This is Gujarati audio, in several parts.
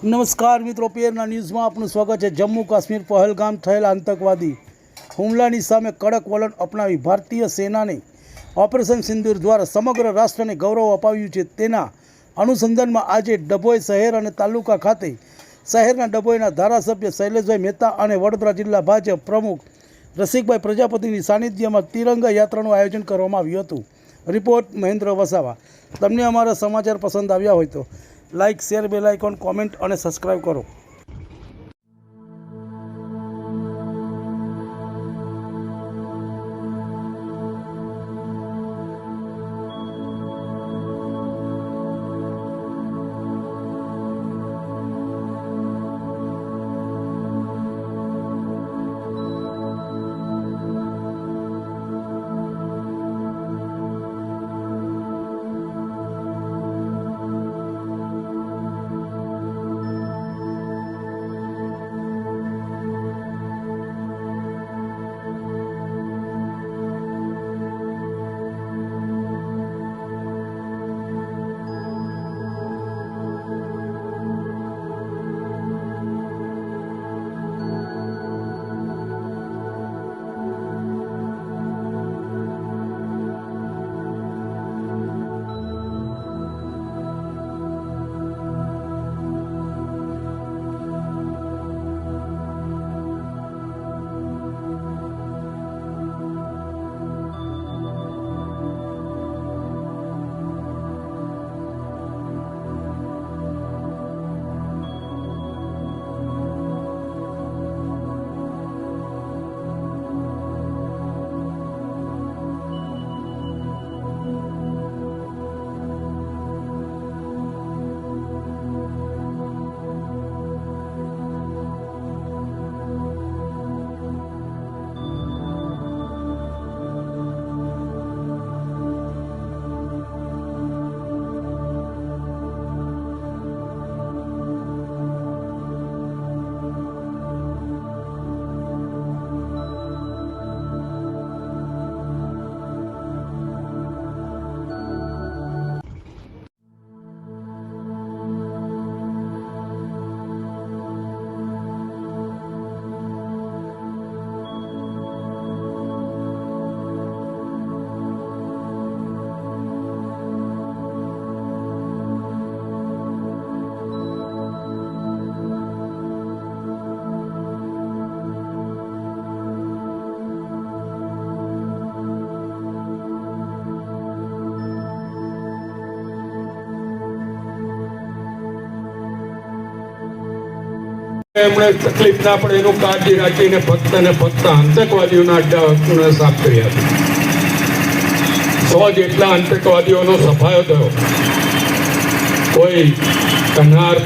નમસ્કાર મિત્રો, પેરના ન્યૂઝમાં આપનું સ્વાગત છે। જમ્મુ કાશ્મીર પહેલગામ થયેલા આતંકવાદી હુમલાની સામે કડક વલણ અપનાવી ભારતીય સેનાને ઓપરેશન સિંદૂર દ્વારા સમગ્ર રાષ્ટ્રને ગૌરવ અપાવ્યું છે। તેના અનુસંધાનમાં આજે ડભોઈ શહેર અને તાલુકા ખાતે શહેરના ડભોઈના ધારાસભ્ય શૈલેષભાઈ મહેતા અને વડોદરા જિલ્લા ભાજપ પ્રમુખ રસિકભાઈ પ્રજાપતિની સાનિધ્યમાં તિરંગા યાત્રાનું આયોજન કરવામાં આવ્યું હતું। રિપોર્ટ મહેન્દ્ર વસાવા। તમને અમારા સમાચાર પસંદ આવ્યા હોય તો like, share, bell icon, comment અને સબસ્ક્રાઈબ કરો। એમણે તકલીફ ના પડે એનું કાળજી રાખીને ફક્ત ને ફક્ત આતંકવાદીઓના અડ્ડા સાફ કર્યા હતા। 100 જેટલા આતંકવાદીઓનો સફાયો થયો। કોઈ કન્હાર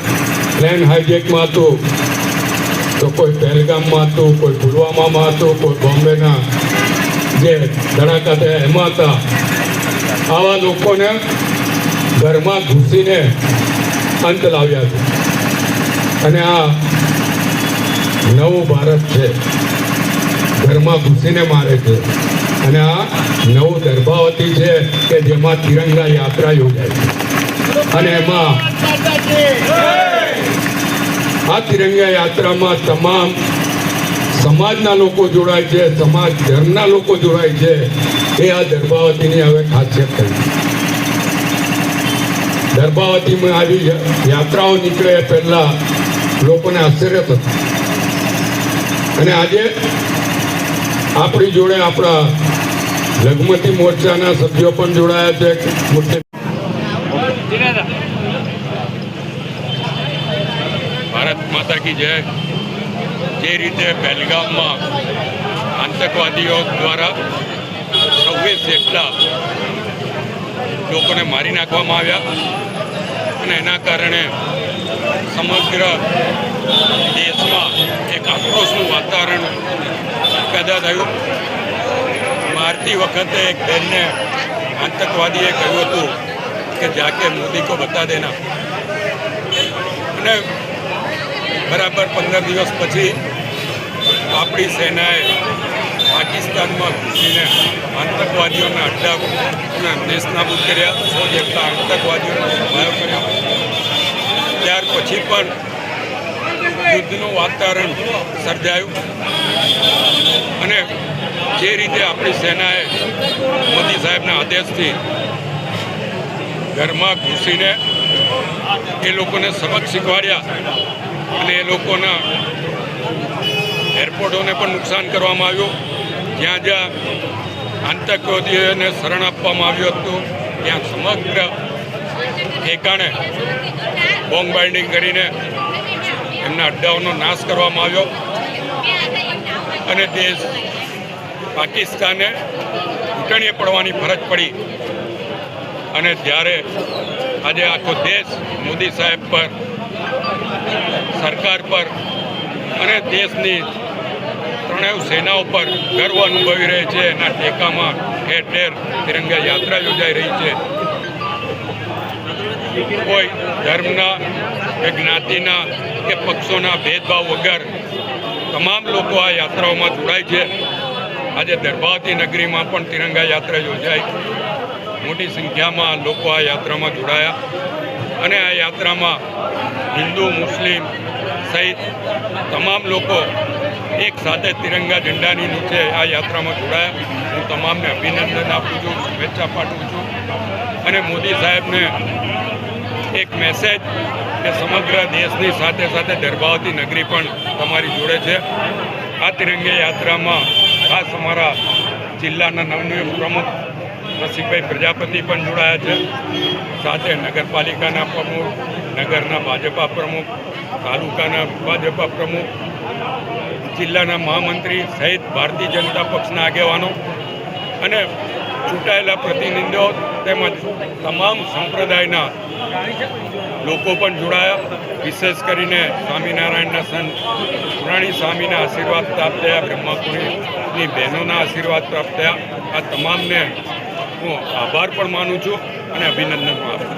પ્લેન હાઈજેકમાં હતું, તો કોઈ પહેલગામમાં હતું, કોઈ પુલવામામાં હતું, કોઈ બોમ્બેના જે ધડાકા થયા એમાં હતા। આવા લોકોને ઘરમાં ઘૂસીને અંત લાવ્યા છે। અને આ નવું ભારત છે, ઘરમાં ઘૂસીને મારે છે। અને આ નવું દર્ભાવતી છે કે જેમાં તિરંગા યાત્રા યોજાય છે। અને એમાં આ તિરંગા યાત્રામાં તમામ સમાજના લોકો જોડાય છે, સમાજ ધર્મના લોકો જોડાય છે। એ આ દર્ભાવતીની હવે ખાસિયત થઈ છે। દર્ભાવતીમાં આવી યાત્રાઓ નીકળે એ પહેલા લોકોને આશ્ચર્ય થતું, અને આજે આપણી જોડે આપણા લઘુમતી મોરચાના સભ્યો પણ જોડાયા છે। ભારત માતા કી જય। જે રીતે પહેલગામમાં આતંકવાદીઓ દ્વારા 26 જેટલા લોકોને મારી નાખવામાં આવ્યા, અને એના કારણે સમગ્ર દેશમાં એક આક્રોશનું વાતાવરણ પેદા થયું। મારતી વખતે એક બહેનને આતંકવાદીએ કહ્યું હતું કે જાકે મોદી કો બતા દેના। અને બરાબર 15 દિવસ પછી આપણી સેનાએ પાકિસ્તાનમાં ઘૂસીને આતંકવાદીઓના અડ્ડા નેસ્તનાબૂદ કર્યા। 100 જેટલા આતંકવાદીઓનો સફાયો કર્યો। ત્યાર પછી પણ યુદ્ધનું વાતાવરણ સર્જાયું અને જે રીતે આપણી સેનાએ મોદી સાહેબના આદેશથી ઘરમાં ઘૂસીને એ લોકોને સબક શીખવાડ્યા અને એ લોકોના એરપોર્ટોને પણ નુકસાન કરવામાં આવ્યું. જ્યાં જ્યાં આતંકવાદીઓને શરણ આપવામાં આવ્યું હતું ત્યાં સમગ્ર ઠેકાણે બોમ્બ બાઇન્ડિંગ કરીને એમના અડ્ડાઓનો નાશ કરવામાં આવ્યો અને દેશ પાકિસ્તાને ઘૂંટણીએ પડવાની ફરજ પડી. અને જ્યારે આજે આખો દેશ મોદી સાહેબ પર, સરકાર પર અને દેશની ત્રણેય સેનાઓ પર ગર્વ અનુભવી રહે છે, એના ટેકામાં ઠેર ઠેર તિરંગા યાત્રા યોજાઈ રહી છે. કોઈ ધર્મના કે જ્ઞાતિના કે પક્ષોના ભેદભાવ વગર તમામ લોકો આ યાત્રાઓમાં જોડાય છે. આજે દરબાવતી નગરીમાં પણ તિરંગા યાત્રા યોજાઈ. મોટી સંખ્યામાં લોકો આ યાત્રામાં જોડાયા અને આ યાત્રામાં હિન્દુ, મુસ્લિમ સહિત તમામ લોકો એક સાથે તિરંગા ઝંડાની નીચે આ યાત્રામાં જોડાયા. હું તમામને અભિનંદન આપું છું, શુભેચ્છા પાઠવું છું અને મોદી સાહેબને એક મેસેજ કે સમગ્ર દેશની સાથે સાથે દરબાવતી નગરી પણ તમારી જોડે છે. આ તિરંગા યાત્રામાં ખાસ અમારા જિલ્લાના નવનિયુક્ત પ્રમુખ રસિકભાઈ પ્રજાપતિ પણ જોડાયા છે, સાથે નગરપાલિકાના પ્રમુખ, નગરના ભાજપા પ્રમુખ, તાલુકાના ભાજપા પ્રમુખ, જિલ્લાના મહામંત્રી સહિત ભારતીય જનતા પક્ષના આગેવાનો અને ચૂંટાયેલા પ્રતિનિધિઓ તેમજ તમામ સંપ્રદાયના લોકો પણ જોડાયા. વિશેષ કરીને સ્વામિનારાયણના સંત પુરાણી સ્વામીના આશીર્વાદ પ્રાપ્ત થયા, બ્રહ્માકુળીની બહેનોના આશીર્વાદ પ્રાપ્ત થયા. આ તમામને હું આભાર પણ માનું છું અને અભિનંદન આપું છું.